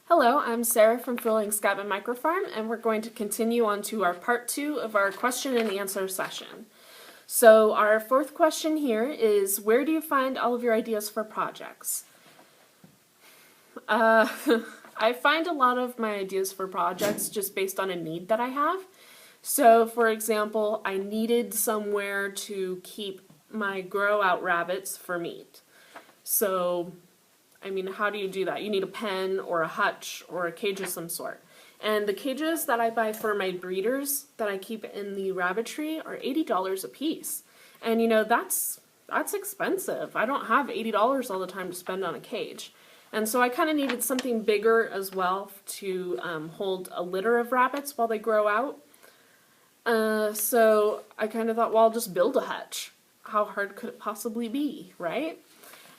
Hello, I'm Sarah from Frühlingskabine Micro-Farm, and we're going to continue on to our part 2 of our question and answer session. So our fourth question here is, where do you find all of your ideas for projects? I find a lot of my ideas for projects just based on a need that I have. So for example, I needed somewhere to keep my grow-out rabbits for meat. So how do you do that? You need a pen or a hutch or a cage of some sort. And the cages that I buy for my breeders that I keep in the rabbitry are $80 a piece. And that's expensive. I don't have $80 all the time to spend on a cage. And so I kind of needed something bigger as well to hold a litter of rabbits while they grow out. So I kind of thought, well, I'll just build a hutch. How hard could it possibly be, right?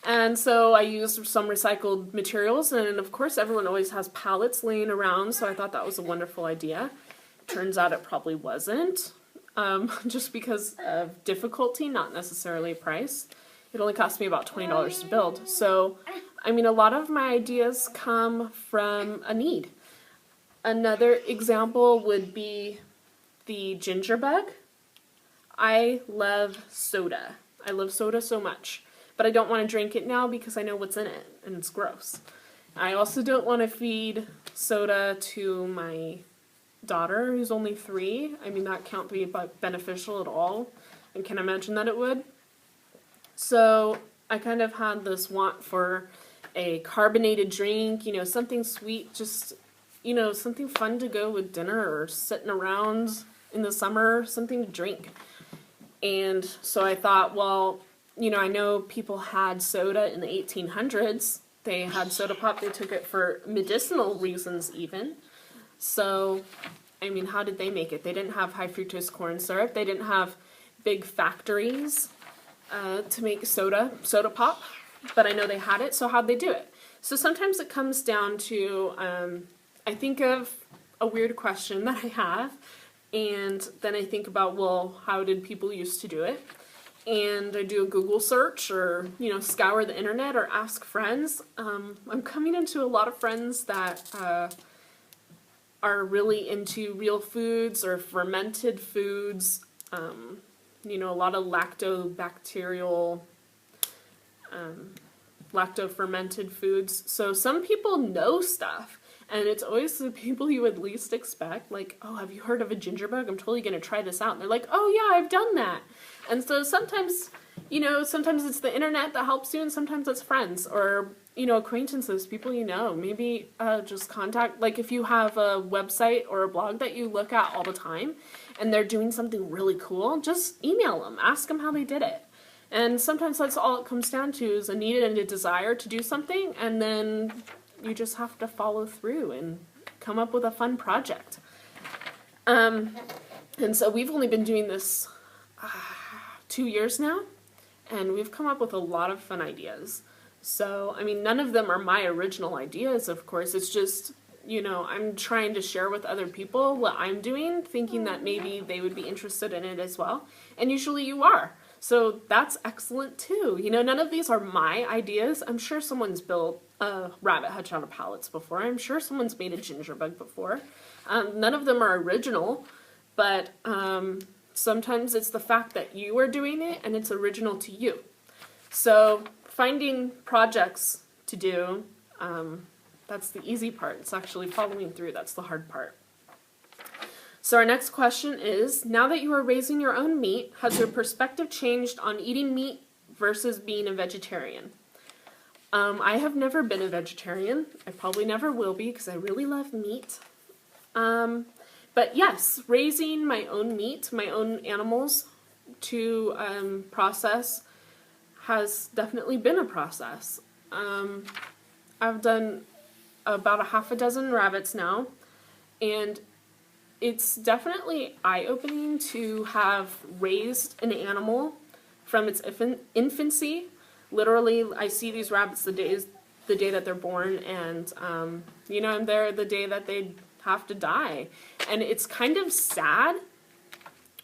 And so I used some recycled materials, and of course everyone always has pallets laying around, so I thought that was a wonderful idea. Turns out it probably wasn't, just because of difficulty, not necessarily price. It only cost me about $20 to build. So, a lot of my ideas come from a need. Another example would be the ginger bug. I love soda. I love soda so much. But I don't want to drink it now because I know what's in it, and it's gross. I also don't want to feed soda to my daughter, who's only 3. That can't be beneficial at all. I can imagine that it would. So I kind of had this want for a carbonated drink, something sweet, just, something fun to go with dinner or sitting around in the summer, something to drink. And so I thought, well, I know people had soda in the 1800s. They had soda pop. They took it for medicinal reasons even. So, how did they make it? They didn't have high fructose corn syrup. They didn't have big factories to make soda pop. But I know they had it, so how'd they do it? So sometimes it comes down to, I think of a weird question that I have, and then I think about, well, how did people used to do it? And I do a Google search or, scour the internet or ask friends. I'm coming into a lot of friends that are really into real foods or fermented foods, a lot of lactobacterial, lacto-fermented foods. So some people know stuff, and it's always the people you would least expect, like, oh, have you heard of a ginger bug? I'm totally going to try this out. And they're like, oh yeah, I've done that. And so sometimes, sometimes it's the internet that helps you, and sometimes it's friends or, acquaintances, people maybe just contact, like if you have a website or a blog that you look at all the time and they're doing something really cool, just email them, ask them how they did it. And sometimes that's all it comes down to, is a need and a desire to do something, and then you just have to follow through and come up with a fun project. And so we've only been doing this 2 years now, and we've come up with a lot of fun ideas. So, none of them are my original ideas, of course. It's just, I'm trying to share with other people what I'm doing, thinking that maybe they would be interested in it as well. And usually you are. So that's excellent too. None of these are my ideas. I'm sure someone's built a rabbit hutch out of pallets before. I'm sure someone's made a ginger bug before. None of them are original, but sometimes it's the fact that you are doing it and it's original to you. So finding projects to do, that's the easy part. It's actually following through. That's the hard part. So our next question is, now that you are raising your own meat, has your perspective changed on eating meat versus being a vegetarian? I have never been a vegetarian. I probably never will be because I really love meat. But yes, raising my own meat, my own animals to process has definitely been a process. I've done about a half a dozen rabbits now, and it's definitely eye-opening to have raised an animal from its infancy. Literally, I see these rabbits the day that they're born, and I'm there the day that they have to die. And it's kind of sad.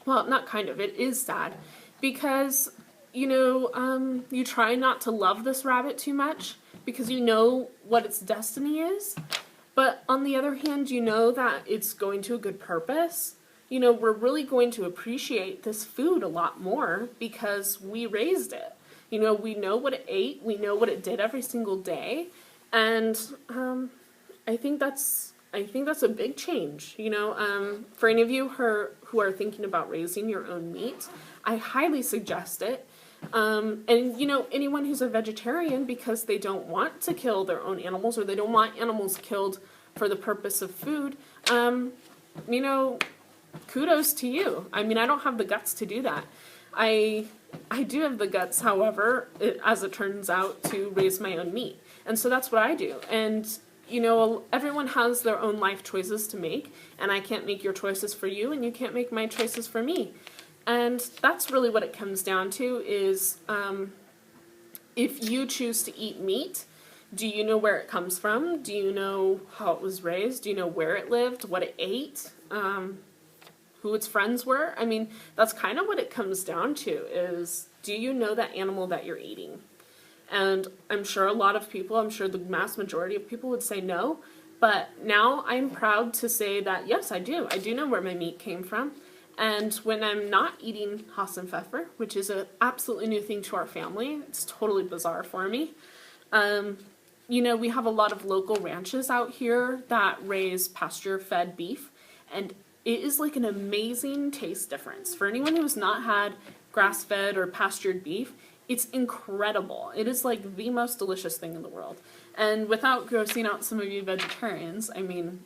Well, not kind of, it is sad, because you try not to love this rabbit too much because you know what its destiny is, But on the other hand, you know that it's going to a good purpose. You know, we're really going to appreciate this food a lot more because we raised it. You know, we know what it ate, we know what it did every single day, and I think that's a big change. You know, for any of you who are thinking about raising your own meat, I highly suggest it. And you know, anyone who's a vegetarian because they don't want to kill their own animals or they don't want animals killed for the purpose of food, you know, kudos to you. I mean, I don't have the guts to do that. I do have the guts, however, as it turns out, to raise my own meat. And so that's what I do. And you know, everyone has their own life choices to make, and I can't make your choices for you, and you can't make my choices for me. And that's really what it comes down to is if you choose to eat meat, do you know where it comes from? Do you know how it was raised? Do you know where it lived, what it ate, who its friends were? I mean, that's kind of what it comes down to is, do you know that animal that you're eating? And I'm sure a lot of people, I'm sure the mass majority of people would say no, but now I'm proud to say that yes, I do. I do know where my meat came from. And when I'm not eating Hassenpfeffer, which is an absolutely new thing to our family, it's totally bizarre for me. You know, we have a lot of local ranches out here that raise pasture-fed beef, and it is like an amazing taste difference. For anyone who has not had grass-fed or pastured beef, it's incredible. It is like the most delicious thing in the world. And without grossing out some of you vegetarians, I mean,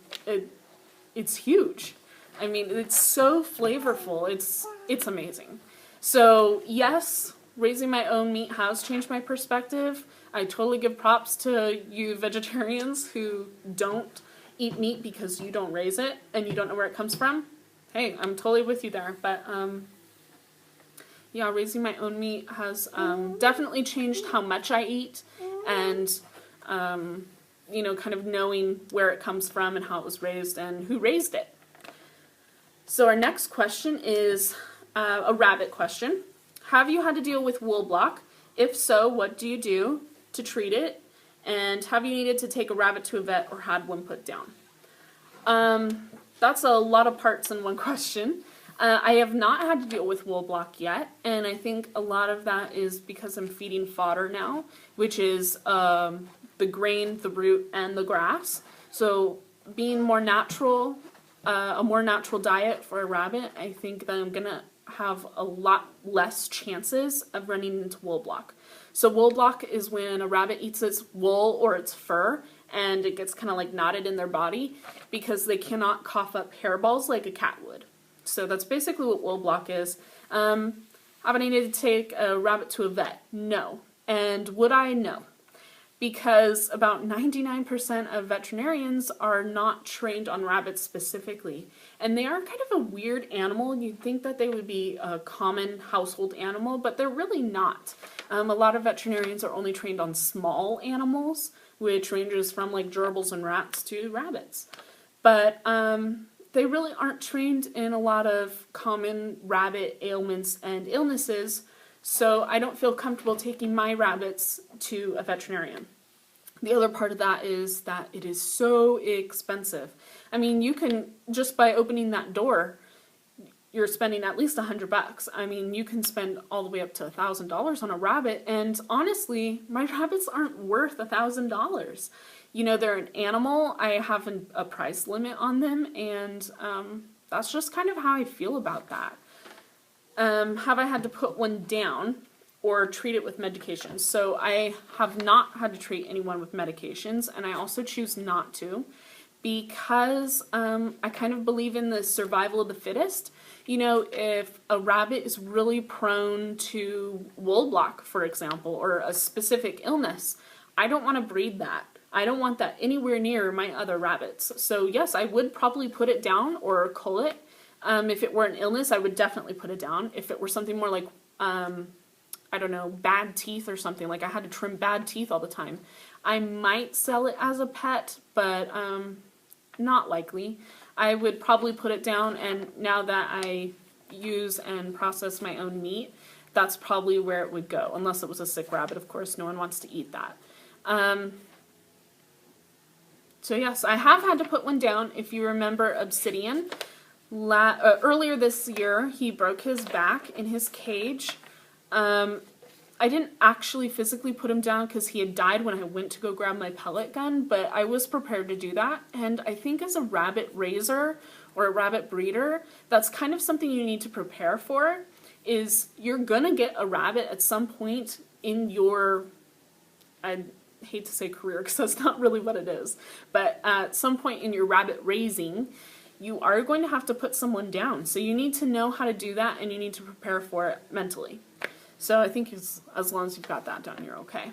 it's huge. I mean, it's so flavorful. It's amazing. So yes, raising my own meat has changed my perspective. I totally give props to you vegetarians who don't eat meat because you don't raise it and you don't know where it comes from. Hey, I'm totally with you there. But yeah, raising my own meat has definitely changed how much I eat and you know, kind of knowing where it comes from and how it was raised and who raised it. So our next question is a rabbit question. Have you had to deal with wool block? If so, what do you do to treat it? And have you needed to take a rabbit to a vet or had one put down? That's a lot of parts in one question. I have not had to deal with wool block yet, and I think a lot of that is because I'm feeding fodder now, which is the grain, the root, and the grass. So being more natural, a more natural diet for a rabbit, I think that I'm gonna have a lot less chances of running into wool block. So wool block is when a rabbit eats its wool or its fur and it gets kind of like knotted in their body because they cannot cough up hairballs like a cat would. So that's basically what wool block is. Have I needed to take a rabbit to a vet? No. And would I? No. Because about 99% of veterinarians are not trained on rabbits specifically. And they are kind of a weird animal. You'd think that they would be a common household animal, but they're really not. A lot of veterinarians are only trained on small animals, which ranges from like gerbils and rats to rabbits. But they really aren't trained in a lot of common rabbit ailments and illnesses, so I don't feel comfortable taking my rabbits to a veterinarian. The other part of that is that it is so expensive. I mean, you can, just by opening that door, you're spending at least $100. I mean, you can spend all the way up to $1,000 on a rabbit, and honestly, my rabbits aren't worth $1,000. You know, they're an animal. I have a price limit on them, and that's just kind of how I feel about that. Have I had to put one down or treat it with medications? So I have not had to treat anyone with medications, and I also choose not to because I kind of believe in the survival of the fittest. You know, if a rabbit is really prone to wool block, for example, or a specific illness, I don't want to breed that. I don't want that anywhere near my other rabbits. So yes, I would probably put it down or cull it. If it were an illness, I would definitely put it down. If it were something more like, I don't know, bad teeth or something, like I had to trim bad teeth all the time, I might sell it as a pet, but not likely. I would probably put it down, and now that I use and process my own meat, that's probably where it would go, unless it was a sick rabbit. Of course, no one wants to eat that. So yes, I have had to put one down. If you remember Obsidian, earlier this year, he broke his back in his cage. I didn't actually physically put him down because he had died when I went to go grab my pellet gun, but I was prepared to do that. And I think as a rabbit raiser or a rabbit breeder, that's kind of something you need to prepare for, is you're gonna get a rabbit at some point in your, I hate to say career because that's not really what it is, but at some point in your rabbit raising, you are going to have to put someone down. So you need to know how to do that, and you need to prepare for it mentally. So I think as long as you've got that done, you're okay.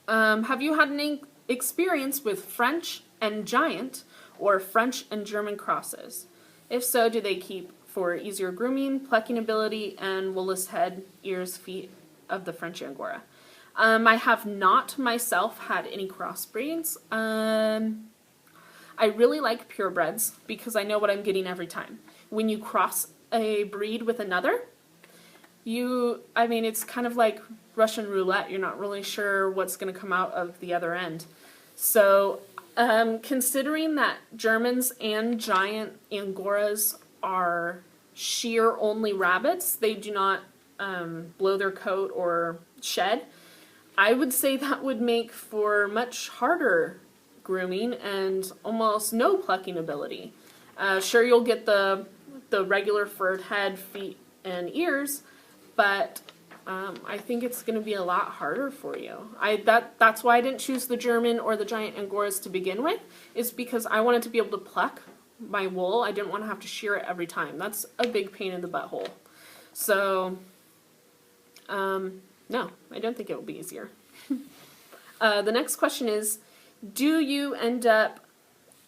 Have you had any experience with French and Giant or French and German crosses? If so, do they keep for easier grooming, plucking ability, and woolless head, ears, feet of the French Angora? I have not myself had any crossbreeds. I really like purebreds because I know what I'm getting every time. When you cross a breed with another, it's kind of like Russian roulette. You're not really sure what's going to come out of the other end. So, considering that Germans and Giant Angoras are shear only rabbits, they do not blow their coat or shed, I would say that would make for much harder grooming and almost no plucking ability. Sure, you'll get the regular furred head, feet, and ears, but I think it's going to be a lot harder for you. That's why I didn't choose the German or the Giant Angoras to begin with, is because I wanted to be able to pluck my wool. I didn't want to have to shear it every time. That's a big pain in the butthole. So, no, I don't think it will be easier. The next question is, do you end up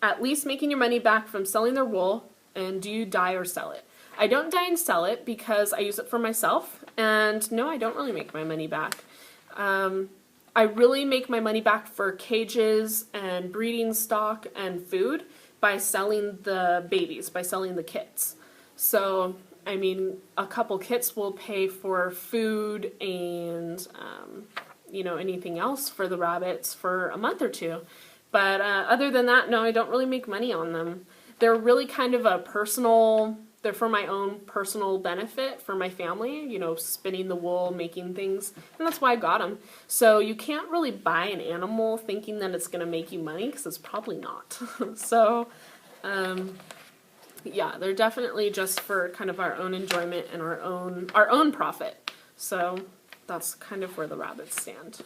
at least making your money back from selling their wool, and do you dye or sell it? I don't dye and sell it because I use it for myself, and no, I don't really make my money back. I really make my money back for cages and breeding stock and food by selling the babies, by selling the kits. So, I mean, a couple kits will pay for food and, anything else for the rabbits for a month or two. But other than that, no, I don't really make money on them. They're really kind of they're for my own personal benefit, for my family, spinning the wool, making things, and that's why I got them. So you can't really buy an animal thinking that it's going to make you money, because it's probably not. So, yeah, they're definitely just for kind of our own enjoyment and our own profit. So that's kind of where the rabbits stand.